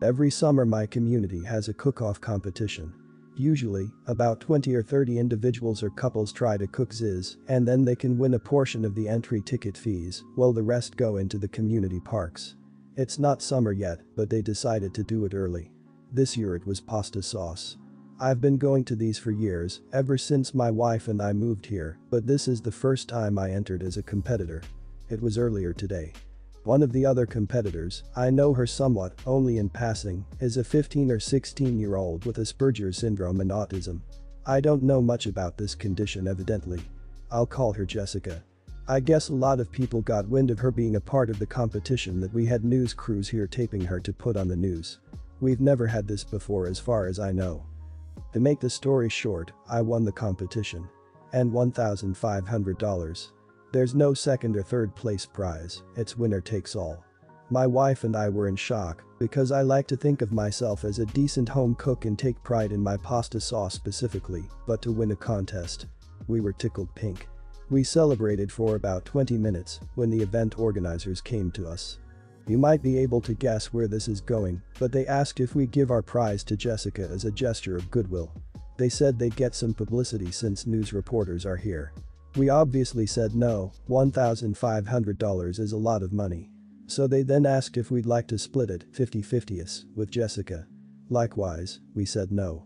Every summer my community has a cook-off competition. Usually, about 20 or 30 individuals or couples try to cook ziz, and then they can win a portion of the entry ticket fees, while the rest go into the community parks. It's not summer yet, but they decided to do it early. This year it was pasta sauce. I've been going to these for years, ever since my wife and I moved here, but this is the first time I entered as a competitor. It was earlier today. One of the other competitors, I know her somewhat, only in passing, is a 15 or 16-year-old with Asperger's syndrome and autism. I don't know much about this condition evidently. I'll call her Jessica. I guess a lot of people got wind of her being a part of the competition that we had news crews here taping her to put on the news. We've never had this before as far as I know. To make the story short, I won the competition. And $1,500. There's no second or third place prize, it's winner takes all. My wife and I were in shock because I like to think of myself as a decent home cook and take pride in my pasta sauce specifically, but to win a contest. We were tickled pink. We celebrated for about 20 minutes when the event organizers came to us. You might be able to guess where this is going, but they asked if we give our prize to Jessica as a gesture of goodwill. They said they'd get some publicity since news reporters are here. We obviously said no, $1,500 is a lot of money. So they then asked if we'd like to split it 50-50 with Jessica. Likewise, we said no.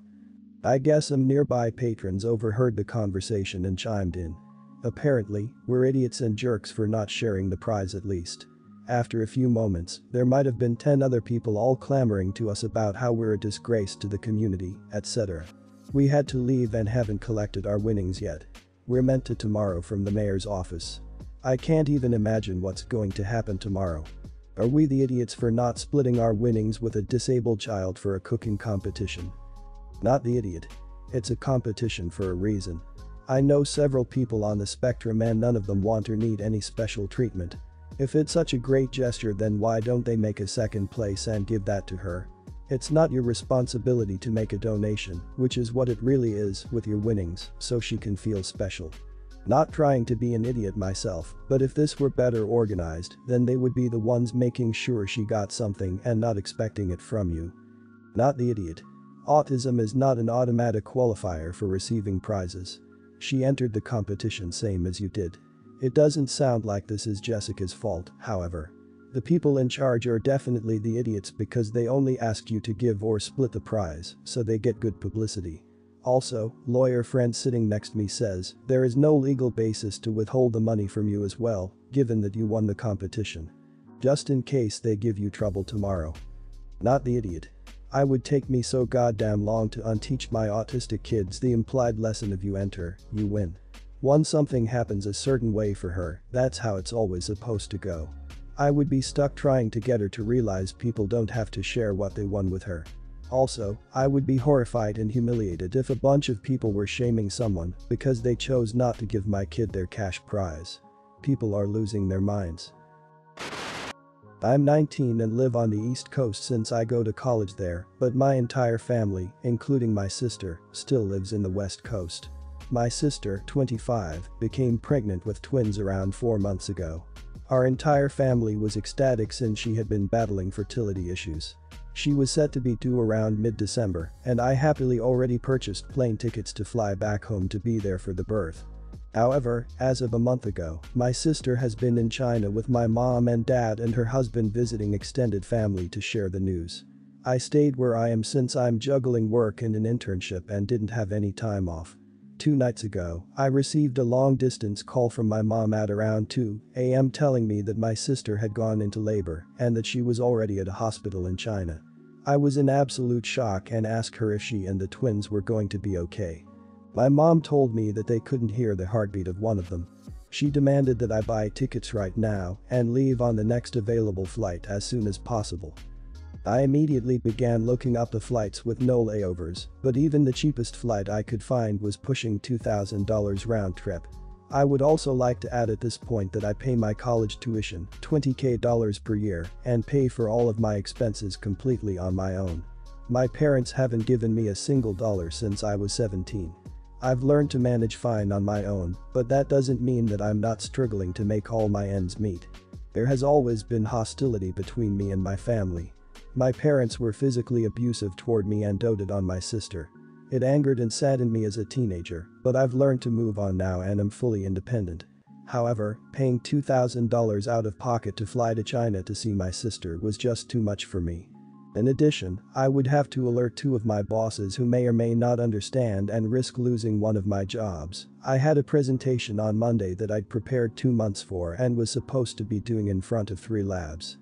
I guess some nearby patrons overheard the conversation and chimed in. Apparently, we're idiots and jerks for not sharing the prize at least. After a few moments, there might have been 10 other people all clamoring to us about how we're a disgrace to the community, etc. We had to leave and haven't collected our winnings yet. We're meant to tomorrow from the mayor's office. I can't even imagine what's going to happen tomorrow. Are we the idiots for not splitting our winnings with a disabled child for a cooking competition? Not the idiot. It's a competition for a reason. I know several people on the spectrum and none of them want or need any special treatment. If it's such a great gesture, then why don't they make a second place and give that to her? It's not your responsibility to make a donation, which is what it really is, with your winnings, so she can feel special. Not trying to be an idiot myself, but if this were better organized, then they would be the ones making sure she got something and not expecting it from you. Not the idiot. Autism is not an automatic qualifier for receiving prizes. She entered the competition same as you did. It doesn't sound like this is Jessica's fault, however. The people in charge are definitely the idiots because they only ask you to give or split the prize, so they get good publicity. Also, lawyer friend sitting next to me says there is no legal basis to withhold the money from you as well, given that you won the competition. Just in case they give you trouble tomorrow. Not the idiot. I would take me so goddamn long to unteach my autistic kids the implied lesson of you enter, you win. Once something happens a certain way for her, that's how it's always supposed to go. I would be stuck trying to get her to realize people don't have to share what they won with her. Also, I would be horrified and humiliated if a bunch of people were shaming someone because they chose not to give my kid their cash prize. People are losing their minds. I'm 19 and live on the East Coast since I go to college there, but my entire family, including my sister, still lives in the West Coast. My sister, 25, became pregnant with twins around 4 months ago. Our entire family was ecstatic since she had been battling fertility issues. She was set to be due around mid-December, and I happily already purchased plane tickets to fly back home to be there for the birth. However, as of a month ago, my sister has been in China with my mom and dad and her husband visiting extended family to share the news. I stayed where I am since I'm juggling work and an internship and didn't have any time off. 2 nights ago, I received a long-distance call from my mom at around 2 a.m. telling me that my sister had gone into labor and that she was already at a hospital in China. I was in absolute shock and asked her if she and the twins were going to be okay. My mom told me that they couldn't hear the heartbeat of one of them. She demanded that I buy tickets right now and leave on the next available flight as soon as possible. I immediately began looking up the flights with no layovers, but even the cheapest flight I could find was pushing $2,000 round trip. I would also like to add at this point that I pay my college tuition, $20,000 per year, and pay for all of my expenses completely on my own. My parents haven't given me a single dollar since I was 17. I've learned to manage fine on my own, but that doesn't mean that I'm not struggling to make all my ends meet. There has always been hostility between me and my family. My parents were physically abusive toward me and doted on my sister. It angered and saddened me as a teenager, but I've learned to move on now and am fully independent. However, paying $2,000 out of pocket to fly to China to see my sister was just too much for me. In addition, I would have to alert two of my bosses who may or may not understand and risk losing one of my jobs. I had a presentation on Monday that I'd prepared 2 months for and was supposed to be doing in front of 3 labs.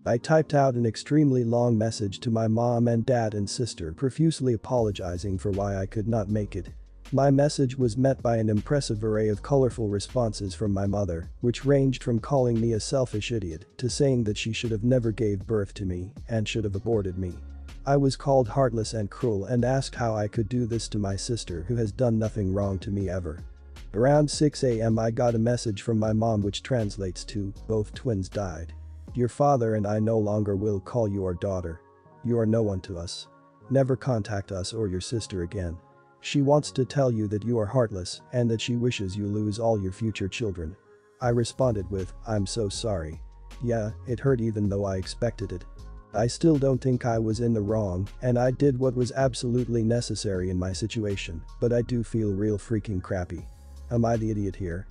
I typed out an extremely long message to my mom and dad and sister profusely apologizing for why I could not make it. My message was met by an impressive array of colorful responses from my mother, which ranged from calling me a selfish idiot to saying that she should have never gave birth to me and should have aborted me. I was called heartless and cruel and asked how I could do this to my sister who has done nothing wrong to me ever. Around 6 a.m. I got a message from my mom which translates to, "Both twins died. Your father and I no longer will call you our daughter. You are no one to us. Never contact us or your sister again. She wants to tell you that you are heartless and that she wishes you lose all your future children." I responded with, "I'm so sorry. Yeah, it hurt even though I expected it. I still don't think I was in the wrong and I did what was absolutely necessary in my situation, but I do feel real freaking crappy. Am I the idiot here?"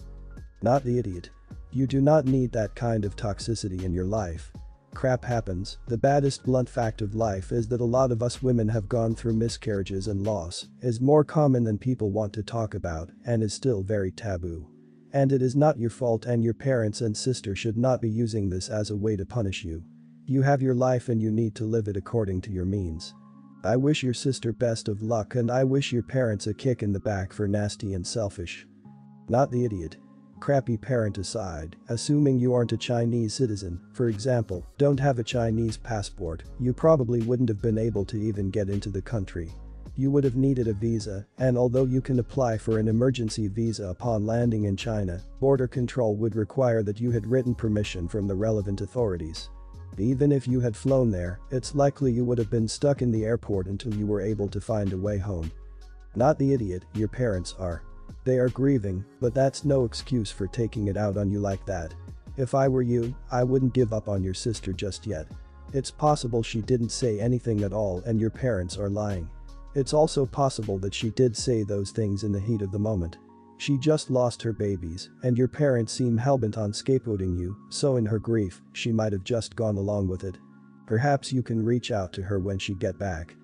Not the idiot. You do not need that kind of toxicity in your life. Crap happens. The baddest blunt fact of life is that a lot of us women have gone through miscarriages and loss is more common than people want to talk about and is still very taboo. And it is not your fault and your parents and sister should not be using this as a way to punish you. You have your life and you need to live it according to your means. I wish your sister best of luck and I wish your parents a kick in the back for nasty and selfish. Not the idiot. Crappy parent aside, assuming you aren't a Chinese citizen, for example, don't have a Chinese passport, you probably wouldn't have been able to even get into the country. You would have needed a visa, and although you can apply for an emergency visa upon landing in China, border control would require that you had written permission from the relevant authorities. Even if you had flown there, it's likely you would have been stuck in the airport until you were able to find a way home. Not the idiot, your parents are. They are grieving, but that's no excuse for taking it out on you like that. If I were you, I wouldn't give up on your sister just yet. It's possible she didn't say anything at all and your parents are lying. It's also possible that she did say those things in the heat of the moment. She just lost her babies, and your parents seem hellbent on scapegoating you, so in her grief, she might have just gone along with it. Perhaps you can reach out to her when she get back.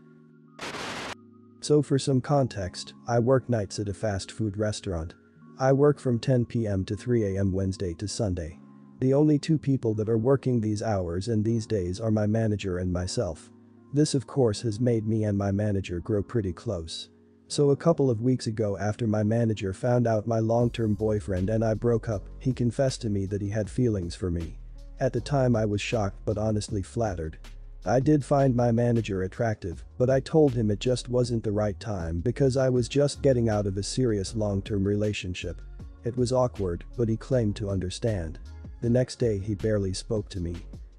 So for some context, I work nights at a fast food restaurant. I work from 10 p.m. to 3 a.m. Wednesday to Sunday. The only 2 people that are working these hours and these days are my manager and myself. This of course has made me and my manager grow pretty close. So a couple of weeks ago after my manager found out my long-term boyfriend and I broke up, he confessed to me that he had feelings for me. At the time I was shocked but honestly flattered. I did find my manager attractive, but I told him it just wasn't the right time because I was just getting out of a serious long-term relationship. It was awkward, but he claimed to understand. The next day he barely spoke to me.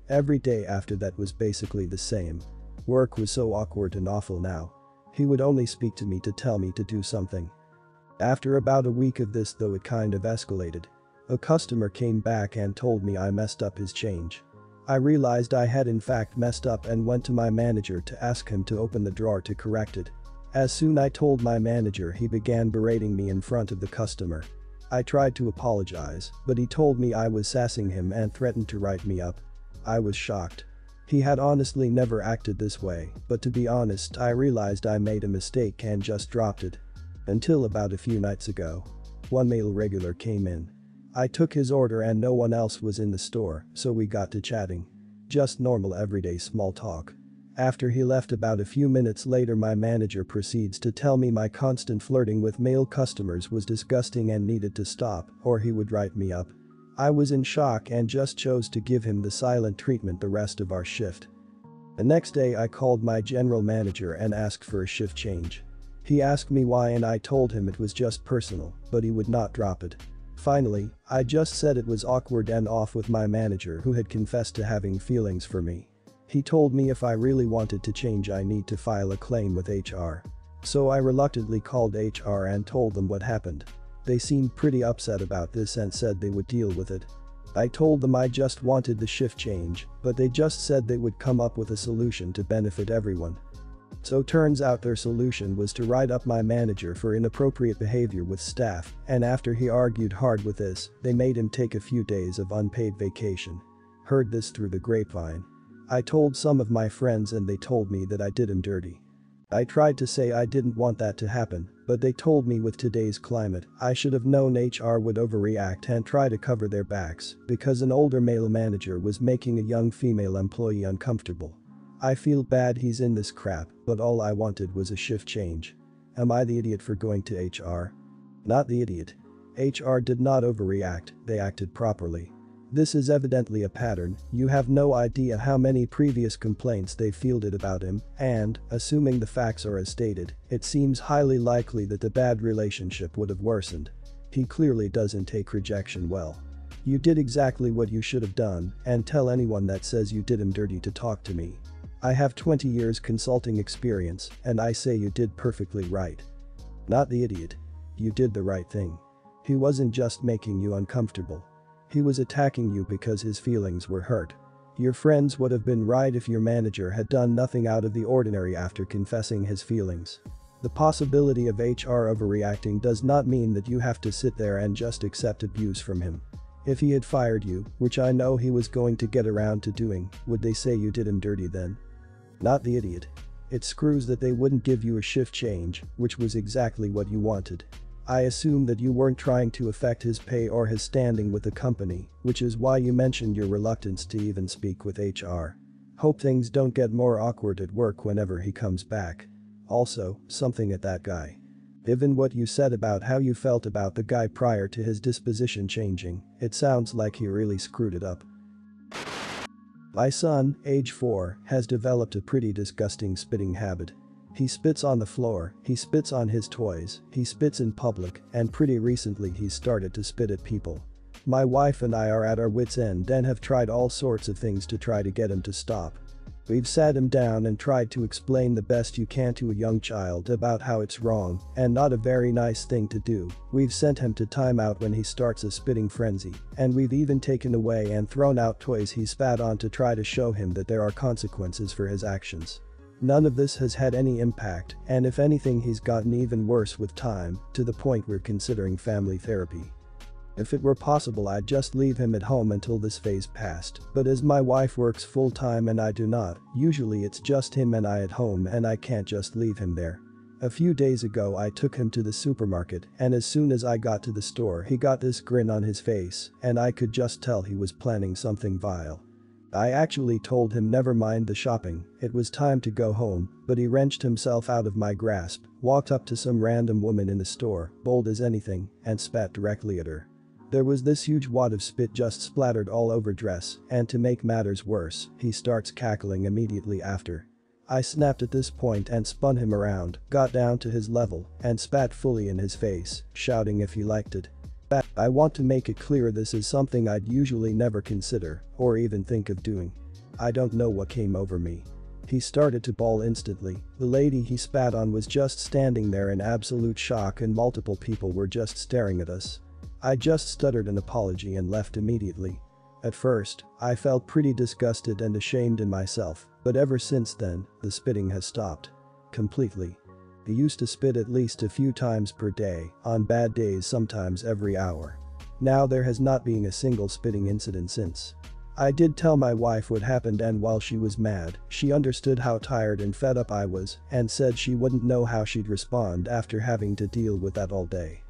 Every day after that was basically the same. Work was so awkward and awful now. He would only speak to me to tell me to do something. After about a week of this though it kind of escalated. A customer came back and told me I messed up his change. I realized I had in fact messed up and went to my manager to ask him to open the drawer to correct it. As soon I told my manager he began berating me in front of the customer. I tried to apologize, but he told me I was sassing him and threatened to write me up. I was shocked. He had honestly never acted this way, but to be honest I realized I made a mistake and just dropped it. Until about a few nights ago. One male regular came in. I took his order and no one else was in the store, so we got to chatting. Just normal everyday small talk. After he left about a few minutes later my manager proceeds to tell me my constant flirting with male customers was disgusting and needed to stop or he would write me up. I was in shock and just chose to give him the silent treatment the rest of our shift. The next day I called my general manager and asked for a shift change. He asked me why and I told him it was just personal, but he would not drop it. Finally, I just said it was awkward and off with my manager who had confessed to having feelings for me. He told me if I really wanted to change I need to file a claim with HR. So I reluctantly called HR and told them what happened. They seemed pretty upset about this and said they would deal with it. I told them I just wanted the shift change, but they just said they would come up with a solution to benefit everyone. So turns out their solution was to write up my manager for inappropriate behavior with staff, and after he argued hard with this, they made him take a few days of unpaid vacation. Heard this through the grapevine. I told some of my friends and they told me that I did him dirty. I tried to say I didn't want that to happen, but they told me with today's climate, I should have known HR would overreact and try to cover their backs because an older male manager was making a young female employee uncomfortable. I feel bad he's in this crap, but all I wanted was a shift change. Am I the idiot for going to HR? Not the idiot. HR did not overreact, they acted properly. This is evidently a pattern, you have no idea how many previous complaints they fielded about him, and, assuming the facts are as stated, it seems highly likely that the bad relationship would have worsened. He clearly doesn't take rejection well. You did exactly what you should have done, and tell anyone that says you did him dirty to talk to me. I have 20 years consulting experience, and I say you did perfectly right. Not the idiot. You did the right thing. He wasn't just making you uncomfortable. He was attacking you because his feelings were hurt. Your friends would have been right if your manager had done nothing out of the ordinary after confessing his feelings. The possibility of HR overreacting does not mean that you have to sit there and just accept abuse from him. If he had fired you, which I know he was going to get around to doing, would they say you did him dirty then? Not the idiot. It screws that they wouldn't give you a shift change, which was exactly what you wanted. I assume that you weren't trying to affect his pay or his standing with the company, which is why you mentioned your reluctance to even speak with HR. Hope things don't get more awkward at work whenever he comes back. Also, something at that guy. Given what you said about how you felt about the guy prior to his disposition changing, it sounds like he really screwed it up. My son, age 4, has developed a pretty disgusting spitting habit. He spits on the floor, he spits on his toys, he spits in public, and pretty recently he's started to spit at people. My wife and I are at our wits' end and have tried all sorts of things to try to get him to stop. We've sat him down and tried to explain the best you can to a young child about how it's wrong and not a very nice thing to do. We've sent him to timeout when he starts a spitting frenzy, and we've even taken away and thrown out toys he spat on to try to show him that there are consequences for his actions. None of this has had any impact, and if anything he's gotten even worse with time, to the point we're considering family therapy. If it were possible I'd just leave him at home until this phase passed, but as my wife works full-time and I do not, usually it's just him and I at home and I can't just leave him there. A few days ago I took him to the supermarket and as soon as I got to the store he got this grin on his face and I could just tell he was planning something vile. I actually told him never mind the shopping, it was time to go home, but he wrenched himself out of my grasp, walked up to some random woman in the store, bold as anything, and spat directly at her. There was this huge wad of spit just splattered all over dress, and to make matters worse, he starts cackling immediately after. I snapped at this point and spun him around, got down to his level, and spat fully in his face, shouting if he liked it. I want to make it clear this is something I'd usually never consider, or even think of doing. I don't know what came over me. He started to bawl instantly, the lady he spat on was just standing there in absolute shock and multiple people were just staring at us. I just stuttered an apology and left immediately. At first, I felt pretty disgusted and ashamed in myself, but ever since then, the spitting has stopped. Completely. He used to spit at least a few times per day, on bad days sometimes every hour. Now there has not been a single spitting incident since. I did tell my wife what happened and while she was mad, she understood how tired and fed up I was and said she wouldn't know how she'd respond after having to deal with that all day.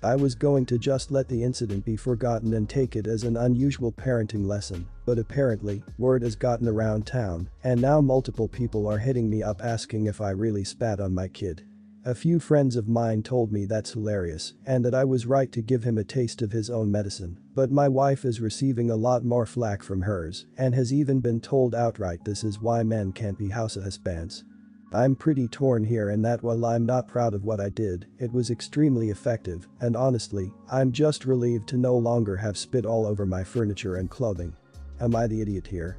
I was going to just let the incident be forgotten and take it as an unusual parenting lesson, but apparently, word has gotten around town, and now multiple people are hitting me up asking if I really spat on my kid. A few friends of mine told me that's hilarious and that I was right to give him a taste of his own medicine, but my wife is receiving a lot more flack from hers and has even been told outright this is why men can't be husbands. I'm pretty torn here and that while I'm not proud of what I did, it was extremely effective, and honestly, I'm just relieved to no longer have spit all over my furniture and clothing. Am I the idiot here?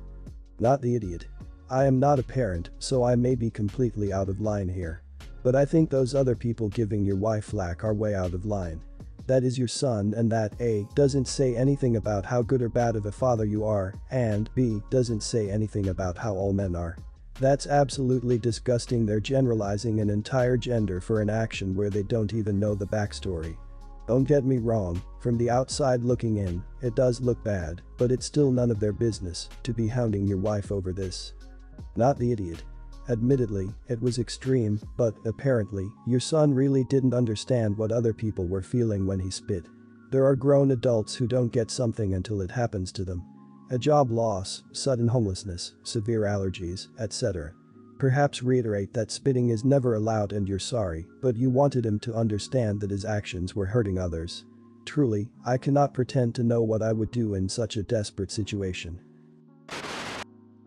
Not the idiot. I am not a parent, so I may be completely out of line here. But I think those other people giving your wife flack are way out of line. that is your son and that A doesn't say anything about how good or bad of a father you are and B doesn't say anything about how all men are. That's absolutely disgusting. They're generalizing an entire gender for an action where they don't even know the backstory. Don't get me wrong, from the outside looking in, it does look bad, but it's still none of their business to be hounding your wife over this. Not the idiot. Admittedly, it was extreme, but apparently, your son really didn't understand what other people were feeling when he spit. There are grown adults who don't get something until it happens to them. A job loss, sudden homelessness, severe allergies, etc. Perhaps reiterate that spitting is never allowed and you're sorry, but you wanted him to understand that his actions were hurting others. Truly, I cannot pretend to know what I would do in such a desperate situation.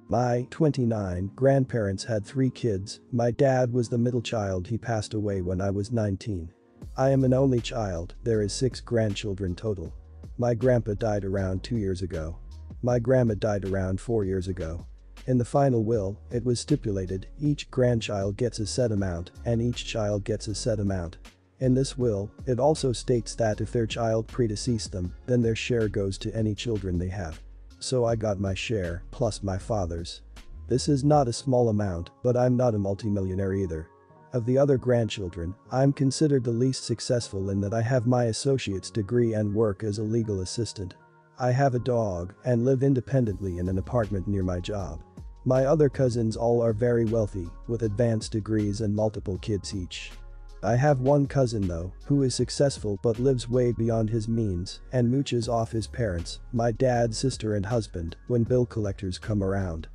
My 29 grandparents had 3 kids. My dad was the middle child. He passed away when I was 19. I am an only child. There is 6 grandchildren total. My grandpa died around 2 years ago. My grandma died around 4 years ago. In the final will, it was stipulated each grandchild gets a set amount and each child gets a set amount. In this will, it also states that if their child predeceased them, then their share goes to any children they have. So I got my share, plus my father's. This is not a small amount, but I'm not a multimillionaire either. Of the other grandchildren, I'm considered the least successful in that I have my associate's degree and work as a legal assistant. I have a dog and live independently in an apartment near my job. My other cousins all are very wealthy, with advanced degrees and multiple kids each. I have one cousin though, who is successful but lives way beyond his means and mooches off his parents, my dad, sister and husband, when bill collectors come around.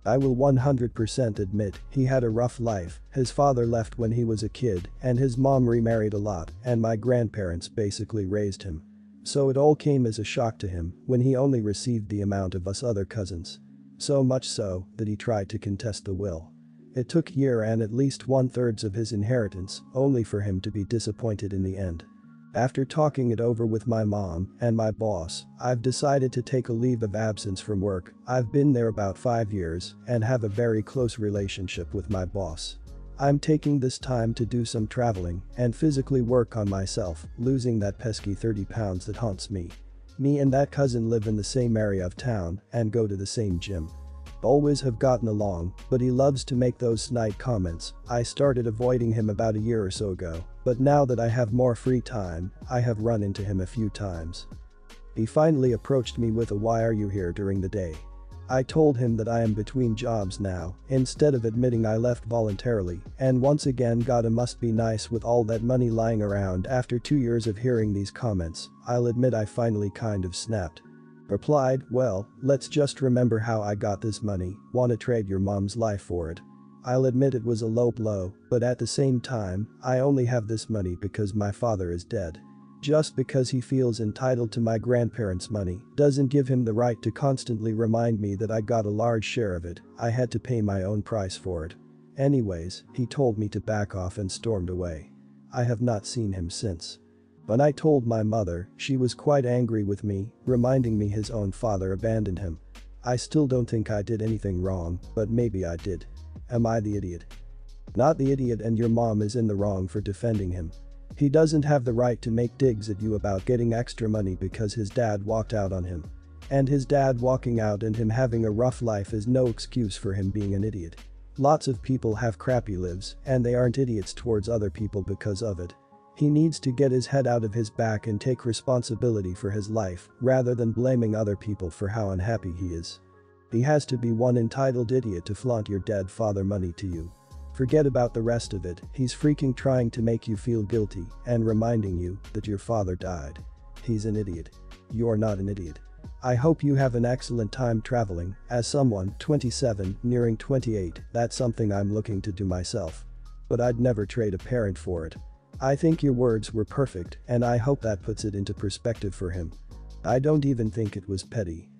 I will 100% admit he had a rough life. His father left when he was a kid and his mom remarried a lot and my grandparents basically raised him. So it all came as a shock to him when he only received the amount of us other cousins. So much so that he tried to contest the will. It took a year and at least 1/3 of his inheritance only for him to be disappointed in the end. After talking it over with my mom and my boss, I've decided to take a leave of absence from work. I've been there about 5 years and have a very close relationship with my boss. I'm taking this time to do some traveling and physically work on myself, losing that pesky 30 pounds that haunts me. Me and that cousin live in the same area of town and go to the same gym. Always have gotten along, but he loves to make those snide comments. I started avoiding him about a year or so ago, but now that I have more free time, I have run into him a few times. He finally approached me with a "Why are you here during the day?" I told him that I am between jobs now, instead of admitting I left voluntarily, and once again got a "must be nice with all that money lying around." After 2 years of hearing these comments, I'll admit I finally kind of snapped. Replied, "Well, let's just remember how I got this money. Wanna trade your mom's life for it?" I'll admit it was a low blow, but at the same time, I only have this money because my father is dead. Just because he feels entitled to my grandparents' money doesn't give him the right to constantly remind me that I got a large share of it. I had to pay my own price for it. Anyways, he told me to back off and stormed away. I have not seen him since. When I told my mother, she was quite angry with me, reminding me his own father abandoned him. I still don't think I did anything wrong, but maybe I did. Am I the idiot? Not the idiot, and your mom is in the wrong for defending him. He doesn't have the right to make digs at you about getting extra money because his dad walked out on him. And his dad walking out and him having a rough life is no excuse for him being an idiot. Lots of people have crappy lives, and they aren't idiots towards other people because of it. He needs to get his head out of his back and take responsibility for his life, rather than blaming other people for how unhappy he is. He has to be one entitled idiot to flaunt your dead father money to you. Forget about the rest of it. He's freaking trying to make you feel guilty and reminding you that your father died. He's an idiot. You're not an idiot. I hope you have an excellent time traveling. As someone 27, nearing 28, that's something I'm looking to do myself. But I'd never trade a parent for it. I think your words were perfect, and I hope that puts it into perspective for him. I don't even think it was petty.